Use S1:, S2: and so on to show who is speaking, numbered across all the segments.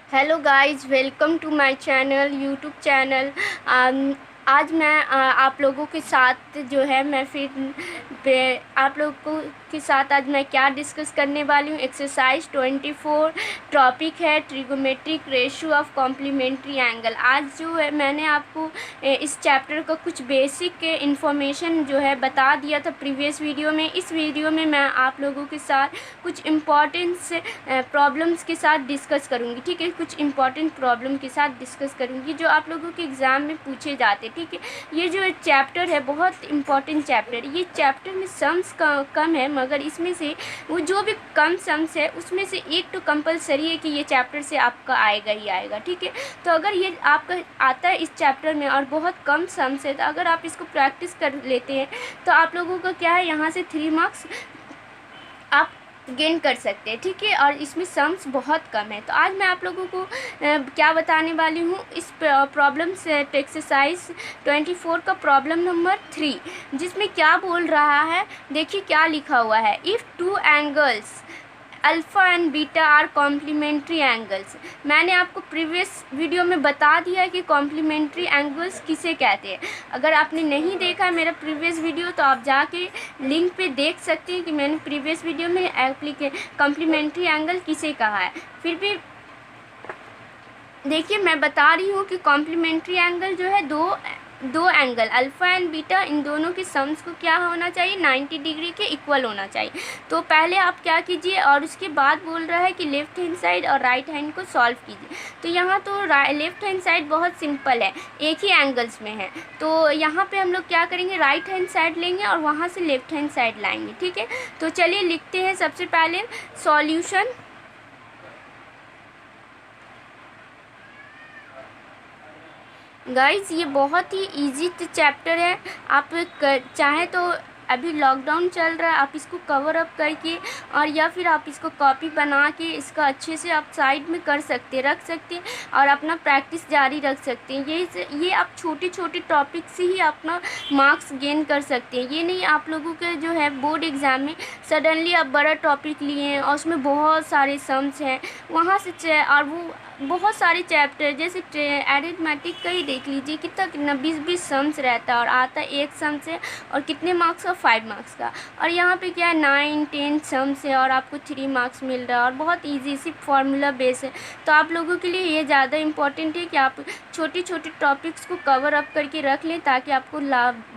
S1: Hello guys, welcome to my channel, YouTube channel. आज मैं आप लोगों के साथ जो है मैं फिर आप लोगों के साथ आज मैं क्या डिस्कस करने वाली हूँ। एक्सरसाइज 24 टॉपिक है trigonometric ratio of complementary angle. आज जो है मैंने आपको इस चैप्टर का कुछ बेसिक इन्फॉर्मेशन जो है बता दिया था प्रीवियस वीडियो में। इस वीडियो में मैं आप लोगों के साथ कुछ इम्पॉर्टेंस प्रॉब्लम्स के साथ डिस्कस करूँगी। ठीक है, कुछ इंपॉर्टेंट प्रॉब्लम के साथ डिस्कस करूँगी जो आप लोगों के एग्ज़ाम में पूछे जाते। ठीक है, ये जो चैप्टर है बहुत इंपॉर्टेंट चैप्टर है। ये चैप्टर में सम्स कम है, मगर इसमें से वो जो भी कम सम्स है उसमें से एक तो कंपलसरी है कि ये चैप्टर से आपका आएगा ही आएगा। ठीक है, तो अगर ये आपका आता है इस चैप्टर में और बहुत कम सम्स है, तो अगर आप इसको प्रैक्टिस कर लेते हैं तो आप लोगों का क्या है, यहाँ से 3 मार्क्स आप गेन कर सकते हैं। ठीक है, और इसमें सम्स बहुत कम है। तो आज मैं आप लोगों को क्या बताने वाली हूँ, इस प्रॉब्लम से एक्सरसाइज 24 का प्रॉब्लम नंबर 3, जिसमें क्या बोल रहा है। देखिए क्या लिखा हुआ है। If two angles alpha and beta are complementary angles. मैंने आपको प्रीवियस वीडियो में बता दिया है कि कॉम्प्लीमेंट्री एंगल्स किसे कहते हैं। अगर आपने नहीं देखा है मेरा प्रीवियस वीडियो तो आप जाके लिंक पे देख सकते हैं कि मैंने प्रीवियस वीडियो में कॉम्प्लीमेंट्री एंगल किसे कहा है। फिर भी देखिए मैं बता रही हूँ कि कॉम्प्लीमेंट्री एंगल जो है दो एंगल अल्फ़ा एंड बीटा, इन दोनों के सम्स को क्या होना चाहिए, 90 डिग्री के इक्वल होना चाहिए। तो पहले आप क्या कीजिए, और उसके बाद बोल रहा है कि लेफ़्ट हैंड साइड और राइट हैंड को सॉल्व कीजिए। तो यहाँ तो लेफ़्ट हैंड साइड बहुत सिंपल है, एक ही एंगल्स में है। तो यहाँ पे हम लोग क्या करेंगे, राइट हैंड साइड लेंगे और वहाँ से लेफ़्ट हैंड साइड लाएंगे। ठीक है, तो चलिए लिखते हैं सबसे पहले सॉल्यूशन। गाइज़ ये बहुत ही इजी चैप्टर है। आप चाहें तो अभी लॉकडाउन चल रहा है, आप इसको कवर अप करके और या फिर आप इसको कॉपी बना के इसका अच्छे से आप साइड में कर सकते हैं, रख सकते हैं और अपना प्रैक्टिस जारी रख सकते हैं। ये आप छोटे छोटे टॉपिक से ही अपना मार्क्स गेन कर सकते हैं। ये नहीं आप लोगों के जो है बोर्ड एग्ज़ाम में सडनली आप बड़ा टॉपिक लिए हैं और उसमें बहुत सारे सम्स हैं वहाँ से, और वो बहुत सारे चैप्टर जैसे एरिथमेटिक का ही देख लीजिए, कितना 20 सम्स रहता है और आता है एक सम से, और कितने मार्क्स का, 5 मार्क्स का। और यहाँ पे क्या है 9-10 सम्स है और आपको 3 मार्क्स मिल रहा है और बहुत इजी, सिर्फ फार्मूला बेस है। तो आप लोगों के लिए ये ज़्यादा इम्पोर्टेंट है कि आप छोटे छोटे टॉपिक्स को कवर अप करके रख लें ताकि आपको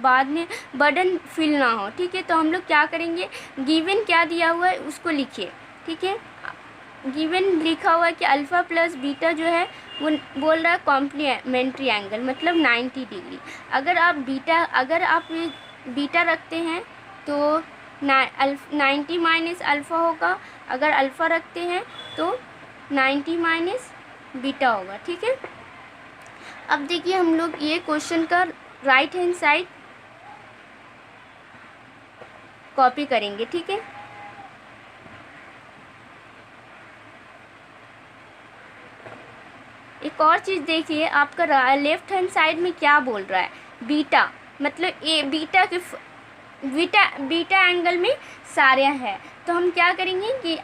S1: बाद में बर्डन फील ना हो। ठीक है, तो हम लोग क्या करेंगे, गिवन क्या दिया हुआ है उसको लिखिए। ठीक है, गिवन लिखा हुआ है कि अल्फ़ा प्लस बीटा जो है वो बोल रहा है कॉम्प्लीमेंट्री एंगल मतलब 90 डिग्री। अगर आप बीटा रखते हैं तो 90 माइनस अल्फ़ा होगा, अगर अल्फ़ा रखते हैं तो 90 माइनस बीटा होगा। ठीक है, अब देखिए हम लोग ये क्वेश्चन का राइट हैंड साइड कॉपी करेंगे। ठीक है, एक और चीज़ देखिए, आपका लेफ्ट हैंड साइड में क्या बोल रहा है, बीटा मतलब बीटा एंगल में सारे हैं। तो हम क्या करेंगे कि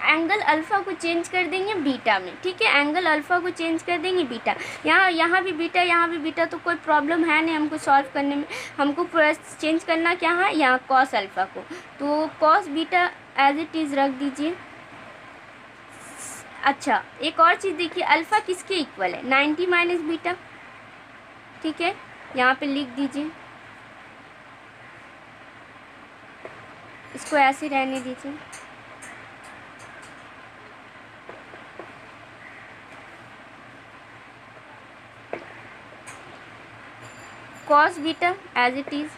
S1: एंगल अल्फ़ा को चेंज कर देंगे बीटा में। ठीक है, एंगल अल्फ़ा को चेंज कर देंगे बीटा, यहाँ भी बीटा यहाँ भी बीटा, तो कोई प्रॉब्लम है नहीं हमको सॉल्व करने में। हमको पूरा चेंज करना क्या है, यहाँ कॉस अल्फ़ा को, तो cos beta as it is रख दीजिए। अच्छा, एक और चीज़ देखिए, अल्फ़ा किसके इक्वल है, 90 माइनस बीटा। ठीक है, यहाँ पे लिख दीजिए, इसको ऐसे रहने दीजिए। Cos beta as it is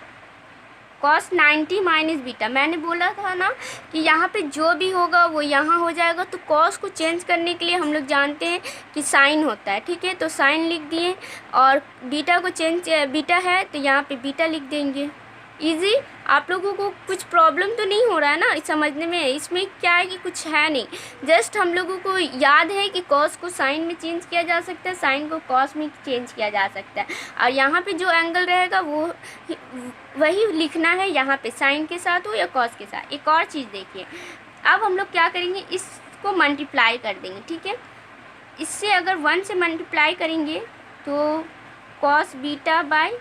S1: cos 90 minus beta. मैंने बोला था ना कि यहाँ पे जो भी होगा वो यहाँ हो जाएगा। तो कॉस को चेंज करने के लिए हम लोग जानते हैं कि साइन होता है। ठीक है, तो साइन लिख दिए, और बीटा को बीटा है तो यहाँ पे बीटा लिख देंगे। इजी। आप लोगों को कुछ प्रॉब्लम तो नहीं हो रहा है ना समझने में, इसमें क्या है कि कुछ है नहीं, जस्ट हम लोगों को याद है कि कॉस को साइन में चेंज किया जा सकता है, साइन को कॉस में चेंज किया जा सकता है, और यहाँ पे जो एंगल रहेगा वो वही लिखना है, यहाँ पे साइन के साथ हो या कॉस के साथ। एक और चीज़ देखिए, अब हम लोग क्या करेंगे, इसको मल्टीप्लाई कर देंगे। ठीक है, इससे अगर 1 से मल्टीप्लाई करेंगे तो cos beta by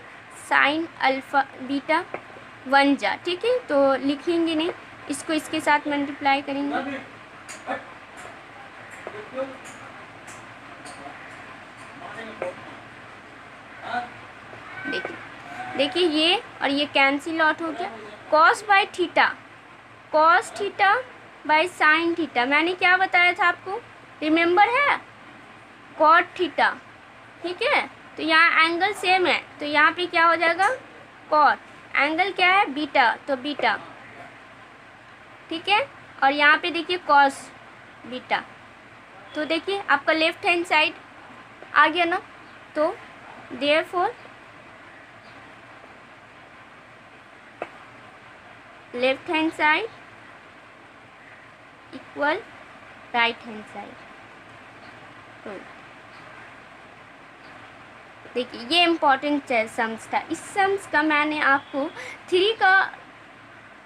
S1: sine alpha beta बन जा, ठीक है। तो लिखेंगे नहीं, इसको इसके साथ मल्टीप्लाई करेंगे। देखिए ये और ये कैंसिल आउट हो गया। Cos by theta, cos theta by sine theta, मैंने क्या बताया था आपको, रिमेंबर है, कॉट थीटा, ठीक है। तो यहाँ एंगल सेम है, तो यहाँ पे क्या हो जाएगा, कॉट, एंगल क्या है, बीटा, तो बीटा, ठीक है। और यहाँ पे देखिए कॉस बीटा, तो देखिए आपका लेफ्ट हैंड साइड आ गया ना। तो therefore left hand side equal right hand side. तो देखिए ये इम्पोर्टेंट सम्स था। इस सम्स का मैंने आपको 3 का,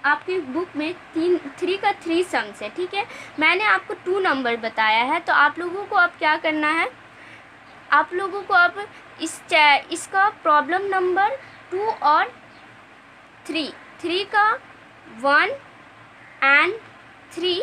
S1: आपकी बुक में 3 का 3 सम्स है, ठीक है। मैंने आपको 2 नंबर बताया है, तो आप लोगों को अब क्या करना है, आप लोगों को अब इसका प्रॉब्लम नंबर 2 और 3 का 1 एंड 3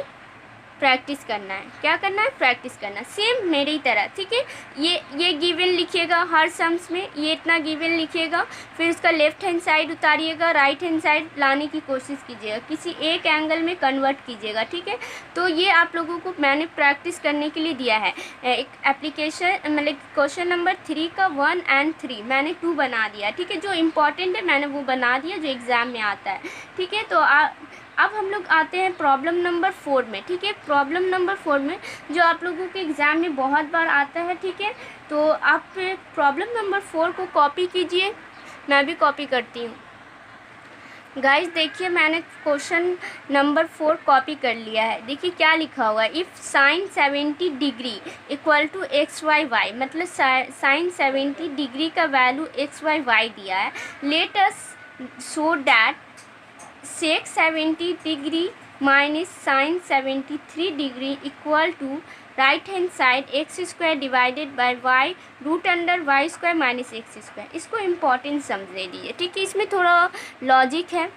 S1: प्रैक्टिस करना है। क्या करना है, प्रैक्टिस करना, सेम मेरी तरह, ठीक है। ये गिवन लिखिएगा हर सम्स में, ये इतना गिवन लिखिएगा, फिर उसका लेफ्ट हैंड साइड उतारिएगा, राइट हैंड साइड लाने की कोशिश कीजिएगा, किसी एक एंगल में कन्वर्ट कीजिएगा, ठीक है। तो ये आप लोगों को मैंने प्रैक्टिस करने के लिए दिया है। एक एप्लीकेशन मतलब क्वेश्चन नंबर 3 का 1 एंड 3 मैंने 2 बना दिया, ठीक है। जो इम्पोर्टेंट है मैंने वो बना दिया, जो एग्ज़ाम में आता है, ठीक है। तो अब हम लोग आते हैं प्रॉब्लम नंबर 4 में, ठीक है। प्रॉब्लम नंबर 4 में जो आप लोगों के एग्ज़ाम में बहुत बार आता है, ठीक है। तो आप प्रॉब्लम नंबर 4 को कॉपी कीजिए, मैं भी कॉपी करती हूँ। गाइस देखिए मैंने क्वेश्चन नंबर 4 कॉपी कर लिया है। देखिए क्या लिखा हुआ है, if sine 70 degree equal to X Y Y, मतलब साइन 70 डिग्री का वैल्यू एक्स वाई वाई दिया है। Let us show that sec 70 degree minus sine 73 degree equal to right hand side X square divided by Y root under Y square minus X square. इसको important समझ लीजिए, ठीक है। इसमें थोड़ा logic है,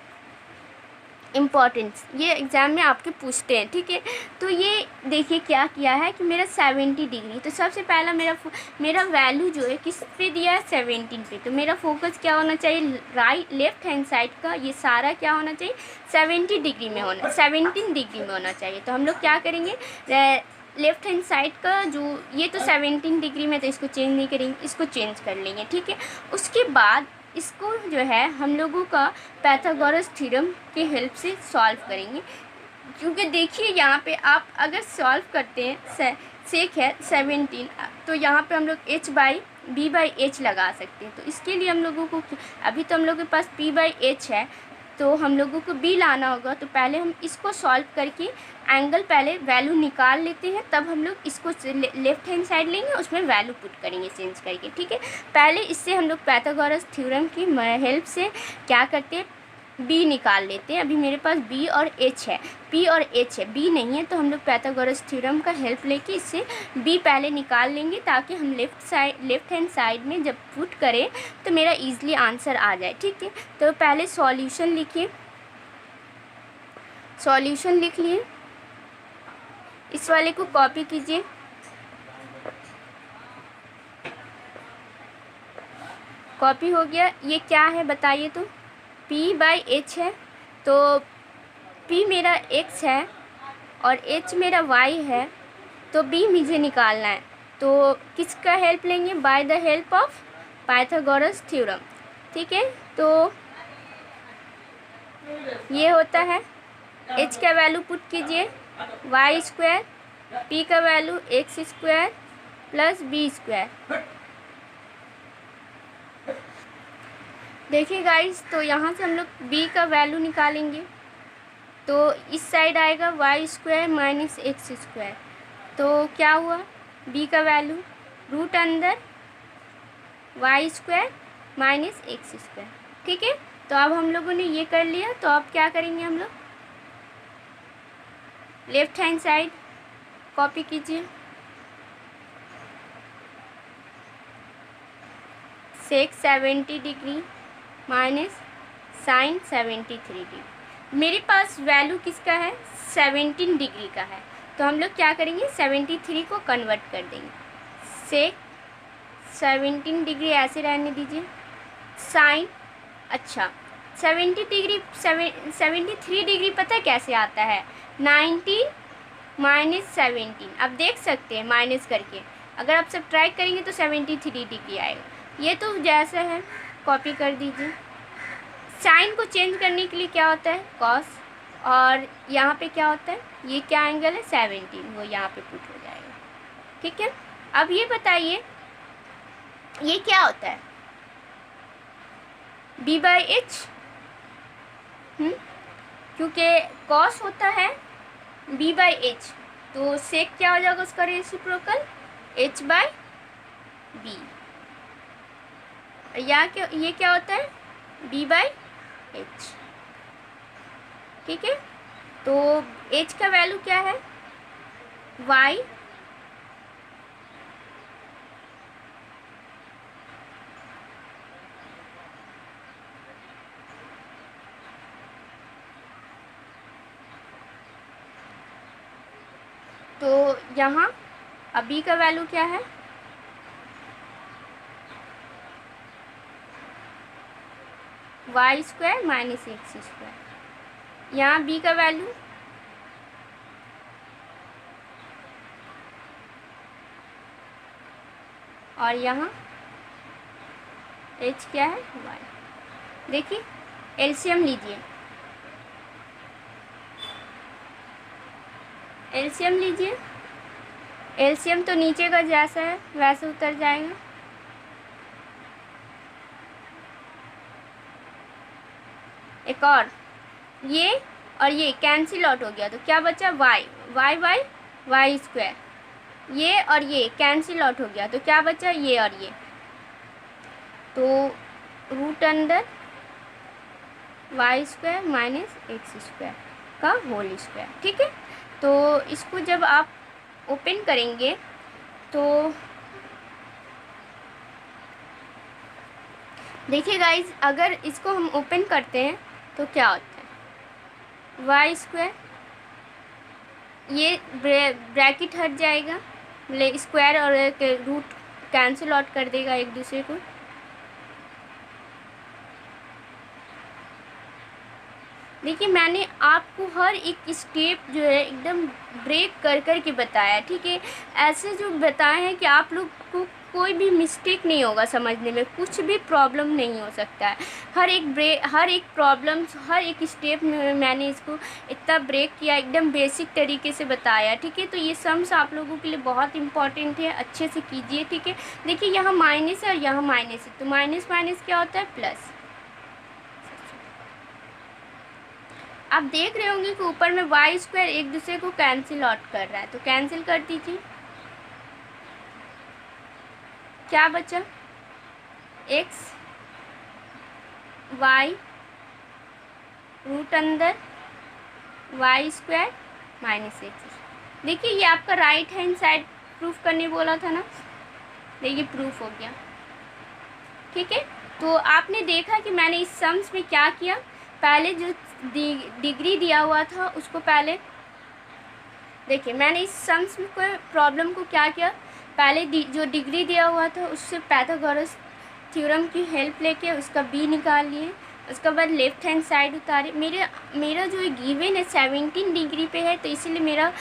S1: इम्पॉर्टेंस, ये एग्ज़ाम में आपके पूछते हैं, ठीक है। तो ये देखिए क्या किया है कि मेरा 70 डिग्री, तो सबसे पहला मेरा वैल्यू जो है किस पे दिया है, 17 पे। तो मेरा फोकस क्या होना चाहिए, लेफ्ट हैंड साइड का ये सारा क्या होना चाहिए, 17 डिग्री में होना, 17 डिग्री में होना चाहिए। तो हम लोग क्या करेंगे, लेफ्ट हैंड साइड का जो ये तो 17 डिग्री में, तो इसको चेंज नहीं करेंगे, इसको चेंज कर लेंगे, ठीक है। उसके बाद इसको जो है हम लोगों का पाइथागोरस थ्योरम की हेल्प से सॉल्व करेंगे, क्योंकि देखिए यहाँ पे आप अगर सॉल्व करते हैं, सेक है 17, तो यहाँ पे हम लोग h by b by H लगा सकते हैं। तो इसके लिए हम लोगों को, अभी तो हम लोगों के पास p बाई एच है, तो हम लोगों को b लाना होगा। तो पहले हम इसको सॉल्व करके एंगल पहले वैल्यू निकाल लेते हैं, तब हम लोग इसको लेफ्ट हैंड साइड लेंगे, उसमें वैल्यू पुट करेंगे चेंज करके, ठीक है। पहले इससे हम लोग पाइथागोरस थ्योरम की हेल्प से क्या करते हैं, b निकाल लेते हैं। अभी मेरे पास b और h है, p और h है, b नहीं है, तो हम लोग पाइथागोरस थ्योरम का हेल्प लेके इससे b पहले निकाल लेंगे, ताकि हम लेफ्ट हैंड साइड में जब पुट करें तो मेरा ईजिली आंसर आ जाए, ठीक है। तो पहले सॉल्यूशन लिखिए, सॉल्यूशन लिख लिए, इस वाले को कॉपी कीजिए, कॉपी हो गया। ये क्या है बताइए, तो p बाई एच है, तो p मेरा x है और h मेरा y है, तो b मुझे निकालना है। तो किसका हेल्प लेंगे, by the help of Pythagoras theorem, ठीक है। तो ये होता है, h का वैल्यू पुट कीजिए वाई स्क्वायर, p का value X square plus B square. देखिए गाइस, तो यहाँ से हम लोग b का वैल्यू निकालेंगे, तो इस साइड आएगा Y square minus X square. तो क्या हुआ, b का वैल्यू रूट अंदर Y square minus X square, ठीक है। तो अब हम लोगों ने ये कर लिया, तो अब क्या करेंगे हम लोग, लेफ्ट हैंड साइड कॉपी कीजिए, सेक 70 डिग्री माइनस साइन 73 डिग्री। मेरे पास वैल्यू किसका है, 17 डिग्री का है, तो हम लोग क्या करेंगे 73 को कन्वर्ट कर देंगे। सेक 17 डिग्री ऐसे रहने दीजिए, साइन, अच्छा 73 डिग्री पता है कैसे आता है, 19 माइनस 17। अब देख सकते हैं माइनस करके, अगर आप सब्ट्रैक्ट करेंगे तो 73 डिग्री आएगा। ये तो जैसा है कॉपी कर दीजिए। साइन को चेंज करने के लिए क्या होता है कॉस, और यहाँ पे क्या होता है, ये क्या एंगल है 17, वो यहाँ पे पुट हो जाएगा। ठीक है, अब ये बताइए ये क्या होता है, b/h, क्योंकि कॉस होता है b/h, तो सेक क्या हो जाएगा उसका रेसिप्रोकल h/b। या क्या, ये क्या होता है b/h। ठीक है, तो h का वैल्यू क्या है y, तो यहाँ अभी का वैल्यू क्या है y² माइनस x²। यहाँ b का वैल्यू और यहाँ h क्या है y। देखिए एलसीएम लीजिए, एलसीएम लीजिए, एलसीएम तो नीचे का जैसा है वैसे उतर जाएगा। एक और ये कैंसिल आउट हो गया, तो क्या बचा y² ये और ये कैंसिल आउट हो गया, तो क्या बचा ये और ये, तो root under y² minus x² का होल स्क्वायर। ठीक है, तो इसको जब आप ओपन करेंगे तो देखिए गाइज, अगर इसको हम ओपन करते हैं तो क्या होता है y², ये ब्रैकेट हट जाएगा, स्क्वायर और रूट कैंसिल आउट कर देगा एक दूसरे को। देखिए मैंने आपको हर एक स्टेप जो है एकदम ब्रेक कर कर के बताया। ठीक है, ऐसे जो बताए हैं कि आप लोग को कोई भी मिस्टेक नहीं होगा, समझने में कुछ भी प्रॉब्लम नहीं हो सकता है। हर एक प्रॉब्लम, हर एक स्टेप में मैंने इसको इतना ब्रेक किया, एकदम बेसिक तरीके से बताया। ठीक है, तो ये सम्स आप लोगों के लिए बहुत इंपॉर्टेंट है, अच्छे से कीजिए। ठीक है, देखिए यहाँ माइनस है और यहाँ माइनस है, तो माइनस माइनस क्या होता है प्लस। आप देख रहे होंगे कि ऊपर में y² एक दूसरे को कैंसिल आउट कर रहा है, तो कैंसिल कर दीजिए। क्या बचा x y रूट अंदर y² माइनस x। देखिए ये आपका राइट हैंड साइड प्रूफ करने बोला था ना, देखिए प्रूफ हो गया। ठीक है, तो आपने देखा कि मैंने इस सम्स में क्या किया, पहले जो डिग्री दिया हुआ था उसको पहले देखिए, मैंने इस सम्स में कोई प्रॉब्लम को क्या किया, पहले जो डिग्री दिया हुआ था उससे पाइथागोरस थ्योरम की हेल्प लेके उसका b निकाल लिए, उसके बाद लेफ्ट हैंड साइड उतारे। मेरा जो गिवन है 17 डिग्री पे है, तो इसीलिए मेरा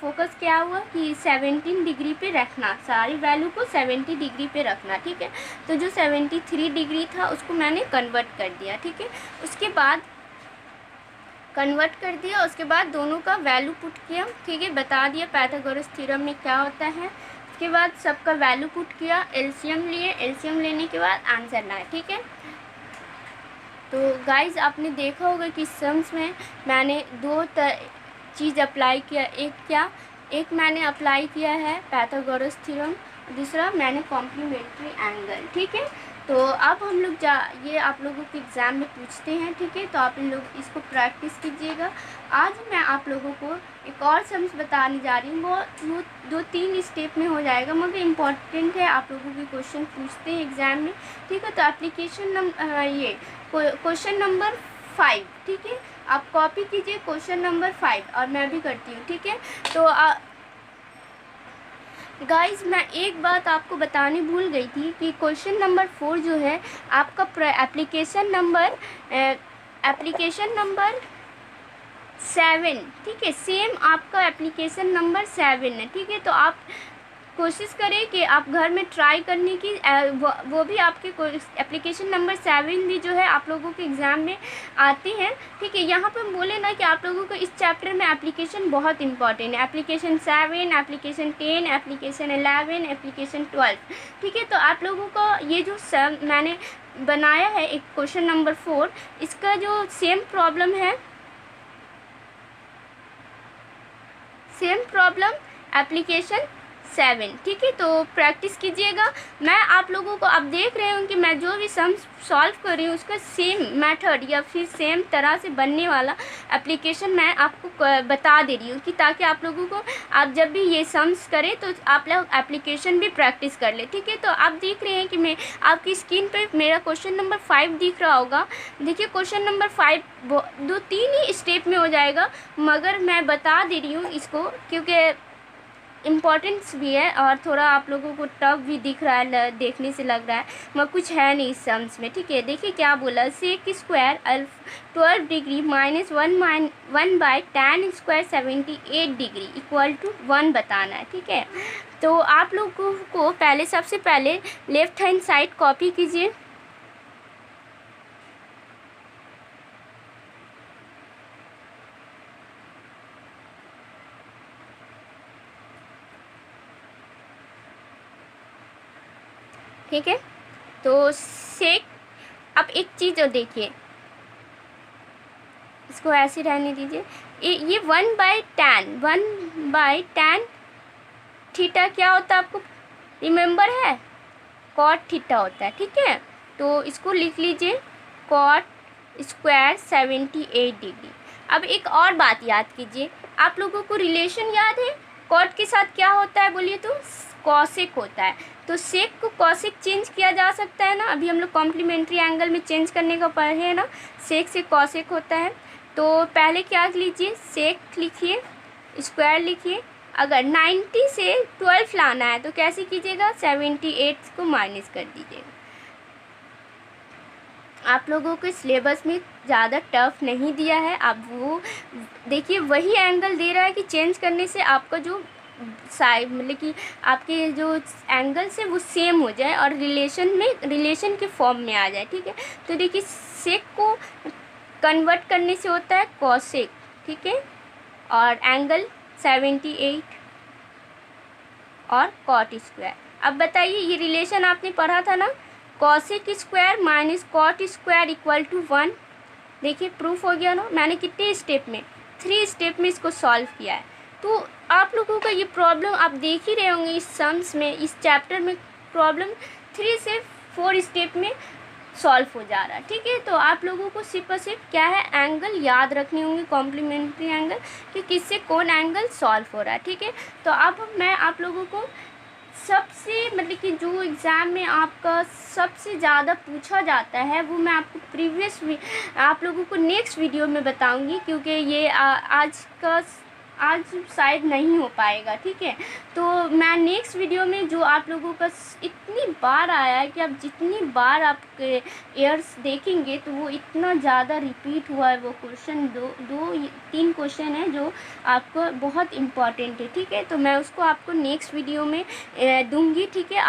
S1: फोकस क्या हुआ कि 17 डिग्री पे रखना, सारी वैल्यू को 70 डिग्री पे रखना। ठीक है, तो जो 73 डिग्री था उसको मैंने कन्वर्ट कर दिया। ठीक है, उसके बाद कन्वर्ट कर दिया, उसके बाद दोनों का वैल्यू पुट किया। ठीक है, बता दिया पाइथागोरस थ्योरम में क्या होता है। उसके बाद सबका वैल्यू पुट किया, एलसीएम लिए, एलसीएम लेने के बाद आंसर लाए। ठीक है, तो गाइज आपने देखा होगा कि सम्स में मैंने दो चीज़ अप्लाई किया, एक मैंने अप्लाई किया है पाइथागोरस थ्योरम, दूसरा मैंने कॉम्प्लीमेंट्री एंगल। ठीक है, तो अब हम लोग ये आप लोगों के एग्ज़ाम में पूछते हैं, ठीक है। तो आप लोग इसको प्रैक्टिस कीजिएगा। आज मैं आप लोगों को एक और सम्स बताने जा रही हूँ, वो 2-3 स्टेप में हो जाएगा, मगर इम्पॉर्टेंट है, आप लोगों के क्वेश्चन पूछते हैं एग्ज़ाम में, ठीक है। तो एप्लीकेशन क्वेश्चन नंबर 5, ठीक है। आप कॉपी कीजिए क्वेश्चन नंबर 5 और मैं भी करती हूँ, ठीक है। तो गाइस मैं एक बात आपको बताने भूल गई थी कि क्वेश्चन नंबर 4 जो है आपका एप्लीकेशन नंबर 7, ठीक है। सेम आपका एप्लीकेशन नंबर 7 है, ठीक है। तो आप कोशिश करें कि आप घर में ट्राई करने की, वो भी आपके एप्लीकेशन नंबर 7 भी जो है आप लोगों के एग्ज़ाम में आते हैं, ठीक है। यहाँ पर बोले ना कि आप लोगों को इस चैप्टर में एप्लीकेशन बहुत इंपॉर्टेंट है, एप्लीकेशन 7, एप्लीकेशन 10, एप्लीकेशन 11, एप्लीकेशन 12, ठीक है। तो आप लोगों को ये जो मैंने बनाया है एक क्वेश्चन नंबर 4, इसका जो सेम प्रॉब्लम एप्लीकेशन 7, ठीक है। तो प्रैक्टिस कीजिएगा। मैं आप लोगों को अब देख रहे हूँ कि मैं जो भी सम सॉल्व कर रही हूँ उसका सेम मेथड या फिर सेम तरह से बनने वाला एप्लीकेशन मैं आपको बता दे रही हूँ, कि ताकि आप लोगों को, आप जब भी ये सम्स करें तो आप लोग एप्लीकेशन भी प्रैक्टिस कर ले, ठीक है। तो आप देख रहे हैं कि मैं आपकी स्क्रीन पर मेरा क्वेश्चन नंबर 5 दिख रहा होगा। देखिए क्वेश्चन नंबर 5 2-3 ही स्टेप में हो जाएगा, मगर मैं बता दे रही हूँ इसको क्योंकि इम्पॉर्टेंस भी है और थोड़ा आप लोगों को टफ भी दिख रहा है, देखने से लग रहा है मगर कुछ है नहीं इस सम्स में, ठीक है। देखिए क्या बोला, sec square 12 degree minus 1/tan square 78 degree equal to 1 बताना है, ठीक है। तो आप लोगों को सबसे पहले लेफ्ट हैंड साइड कॉपी कीजिए, ठीक है। तो सेक, अब एक चीज़ और देखिए, इसको ऐसे रहने दीजिए। ये 1/tan थीटा क्या होता है आपको रिमेंबर है, कॉट थीटा होता है, ठीक है। तो इसको लिख लीजिए कॉट स्क्वायर 78 डिग्री। अब एक और बात याद कीजिए, आप लोगों को रिलेशन याद है, कॉट के साथ क्या होता है बोलिए तो कॉसेक होता है। तो सेक को कॉसेक चेंज किया जा सकता है ना, अभी हम लोग कॉम्प्लीमेंट्री एंगल में चेंज करने का पढ़े हैं ना, सेक से कॉसेक होता है। तो पहले क्या लीजिए, सेक लिखिए, स्क्वायर लिखिए। अगर 90 से 12 लाना है तो कैसे कीजिएगा, 78 को माइनस कर दीजिएगा। आप लोगों के सिलेबस में ज़्यादा टफ नहीं दिया है, आप वो देखिए, वही एंगल दे रहा है कि चेंज करने से आपका जो साइड मतलब कि आपके जो एंगल्स है वो सेम हो जाए और रिलेशन के फॉर्म में आ जाए, ठीक है। तो देखिए सेक को कन्वर्ट करने से होता है कॉसेक, ठीक है, और एंगल 78 और कॉट स्क्वायर। अब बताइए ये रिलेशन आपने पढ़ा था ना, cosec square minus cot square equal to 1। देखिए प्रूफ हो गया ना, मैंने कितने स्टेप में, 3 स्टेप में इसको सॉल्व किया है। तो आप लोगों का ये प्रॉब्लम आप देख ही रहे होंगे इस सम्स में, इस चैप्टर में प्रॉब्लम 3 से 4 स्टेप में सॉल्व हो जा रहा है, ठीक है। तो आप लोगों को सिर्फ और सिर्फ क्या है, एंगल याद रखने होंगे, कॉम्प्लीमेंट्री एंगल, कि किससे कौन एंगल सॉल्व हो रहा है, ठीक है। तो अब मैं आप लोगों को सबसे मतलब कि जो एग्ज़ाम में आपका सबसे ज़्यादा पूछा जाता है वो मैं आपको आप लोगों को नेक्स्ट वीडियो में बताऊंगी, क्योंकि ये आज शायद नहीं हो पाएगा, ठीक है। तो मैं नेक्स्ट वीडियो में जो आप लोगों का इतनी बार आया है कि आप जितनी बार आपके एयर्स देखेंगे तो वो इतना ज़्यादा रिपीट हुआ है, वो क्वेश्चन 2-3 क्वेश्चन है जो आपको बहुत इम्पॉर्टेंट है, ठीक है। तो मैं उसको आपको नेक्स्ट वीडियो में दूंगी, ठीक है।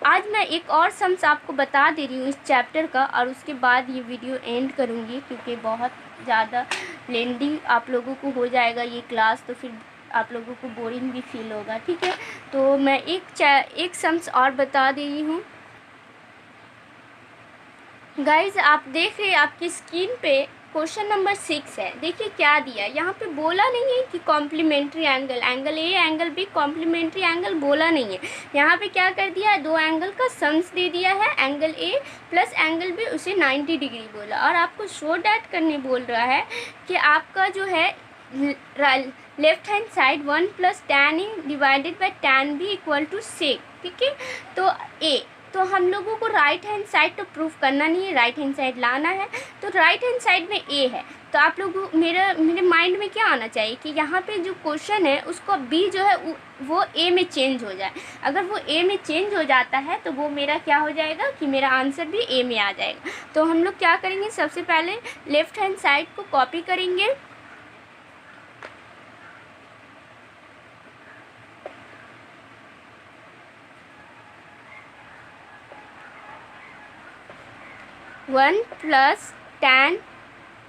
S1: आज मैं एक और सम्स आपको बता दे रही हूँ इस चैप्टर का, और उसके बाद ये वीडियो एंड करूँगी, क्योंकि बहुत ज़्यादा लेंदी आप लोगों को हो जाएगा ये क्लास, तो फिर आप लोगों को बोरिंग भी फील होगा, ठीक है। तो मैं एक सम्स और बता दे रही हूँ। गाइज आप देख रहे हैं आपकी स्क्रीन पे क्वेश्चन नंबर 6 है। देखिए क्या दिया, यहाँ पे बोला नहीं है कि complementary angle, angle A angle B complementary angle बोला नहीं है। यहाँ पे क्या कर दिया है, दो एंगल का सम्स दे दिया है, angle A plus angle B, उसे 90 डिग्री बोला और आपको शो डैट करने बोल रहा है कि आपका जो है left hand side 1 plus tan A divided by tan B equal to sec. ठीक है, तो ए, तो हम लोगों को राइट हैंड साइड तो प्रूफ करना नहीं है, राइट हैंड साइड लाना है। तो राइट हैंड साइड में ए है, तो आप लोगों मेरे माइंड में क्या आना चाहिए कि यहाँ पे जो क्वेश्चन है उसको बी जो है वो ए में चेंज हो जाए। अगर वो ए में चेंज हो जाता है तो वो मेरा क्या हो जाएगा कि मेरा आंसर भी ए में आ जाएगा। तो हम लोग क्या करेंगे, सबसे पहले लेफ्ट हैंड साइड को कॉपी करेंगे, वन प्लस tan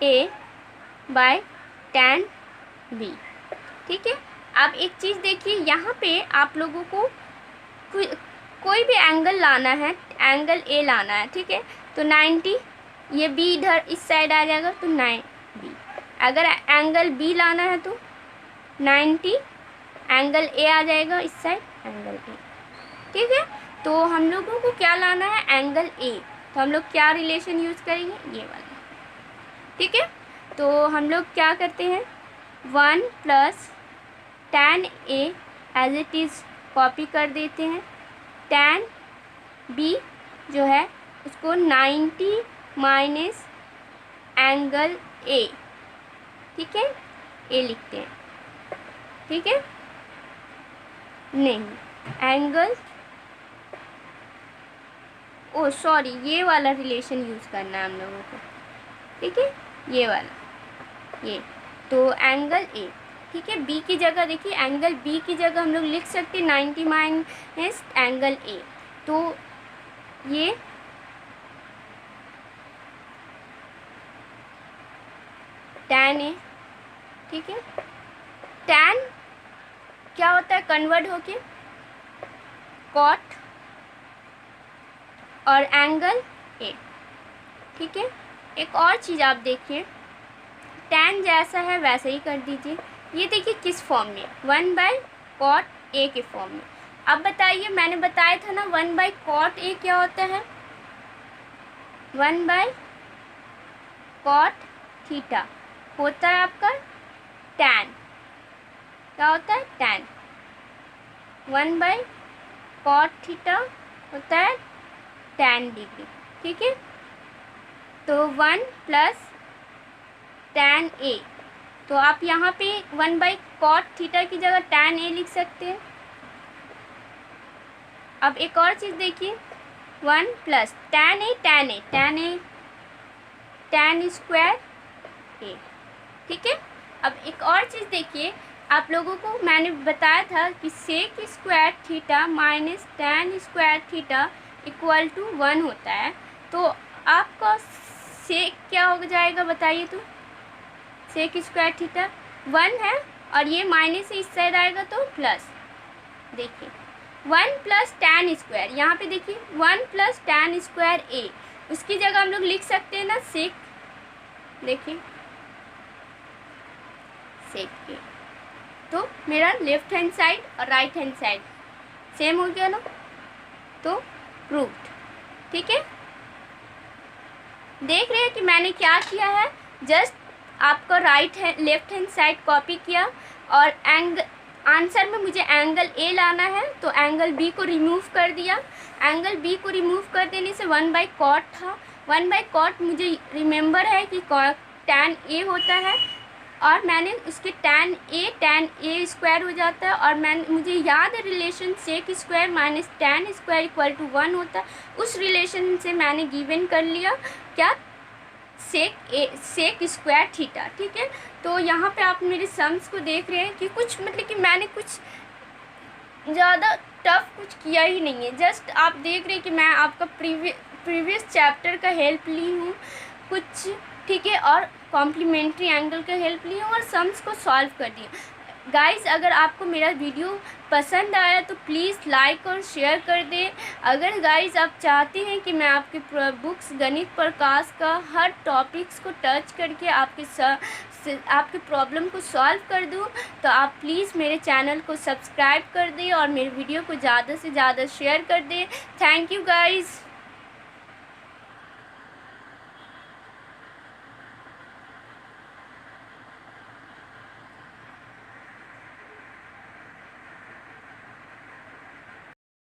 S1: ए बाय tan बी। ठीक है, अब एक चीज़ देखिए, यहाँ पे आप लोगों को कोई भी एंगल लाना है, एंगल ए लाना है। ठीक है, तो 90, ये बी इधर इस साइड आ जाएगा तो 9 बी। अगर एंगल बी लाना है तो 90, एंगल ए आ जाएगा इस साइड, एंगल ए। ठीक है, तो हम लोगों को क्या लाना है, एंगल ए। तो हम लोग क्या रिलेशन यूज़ करेंगे, ये वाला। ठीक है, तो हम लोग क्या करते हैं, 1 plus tan A as it is copy कर देते हैं, tan बी जो है उसको 90 माइनस एंगल ए। ठीक है, ए लिखते हैं। ठीक है, नहीं एंगल, ओ सॉरी, ये वाला रिलेशन यूज़ करना है हम लोगों को। ठीक है, ये वाला, ये तो एंगल ए। ठीक है, बी की जगह देखिए, एंगल बी की जगह हम लोग लिख सकते हैं 90 माइनस एंगल ए। तो ये tan ए। ठीक है, tan क्या होता है, कन्वर्ट होके cot और एंगल ए। ठीक है, एक और चीज़ आप देखिए, tan जैसा है वैसे ही कर दीजिए। ये देखिए किस फॉर्म में, 1/cot ए के फॉर्म में। अब बताइए, मैंने बताया था ना 1/cot ए क्या होता है, 1/cot थीटा होता है आपका tan। क्या होता है, tan। 1/cot थीटा होता है tan डिग्री। ठीक है, तो 1 प्लस tan ए, तो आप यहाँ पे 1/cot थीटा की जगह tan ए लिख सकते हैं। अब एक और चीज़ देखिए, 1 प्लस tan ए, tan स्क्वायर ए। ठीक है, अब एक और चीज़ देखिए, आप लोगों को मैंने बताया था कि sec square theta minus tan square theta equal to 1 होता है। तो आपका सेक क्या हो जाएगा बताइए, तो सेक स्क्वायर थीटा 1 है और ये माइनस इस साइड आएगा तो प्लस। देखिए 1 प्लस tan स्क्वायर, यहाँ पे देखिए 1 प्लस tan स्क्वायर ए, उसकी जगह हम लोग लिख सकते हैं ना सेक। देखिए सेक ए, तो मेरा लेफ्ट हैंड साइड और राइट हैंड साइड सेम हो गया ना, तो प्रूव्ड। ठीक है, देख रहे हैं कि मैंने क्या किया है, जस्ट आपको लेफ्ट हैंड साइड कॉपी किया और आंसर में मुझे एंगल ए लाना है तो एंगल बी को रिमूव कर दिया। एंगल बी को रिमूव कर देने से 1/cot था, 1/cot मुझे रिमेंबर है कि tan ए होता है और मैंने उसके tan ए स्क्वायर हो जाता है और मुझे याद है relation sec square minus tan square equal to 1 होता है। उस रिलेशन से मैंने गिवन कर लिया क्या, सेक स्क्वायर थीटा। ठीक है, तो यहाँ पे आप मेरे सम्स को देख रहे हैं कि कुछ मतलब कि मैंने कुछ ज़्यादा टफ कुछ किया ही नहीं है, जस्ट आप देख रहे हैं कि मैं आपका प्रीवियस चैप्टर का हेल्प ली हूँ कुछ। ठीक है, और कॉम्प्लीमेंट्री एंगल का हेल्प ली हूँ और सम्स को सॉल्व कर दिया। गाइस अगर आपको मेरा वीडियो पसंद आया तो प्लीज़ लाइक और शेयर कर दें। अगर गाइस आप चाहते हैं कि मैं आपके बुक्स गणित प्रकाश का हर टॉपिक्स को टच करके आपके प्रॉब्लम को सॉल्व कर दूं, तो आप प्लीज़ मेरे चैनल को सब्सक्राइब कर दें और मेरे वीडियो को ज़्यादा से ज़्यादा शेयर कर दें। Thank you guys.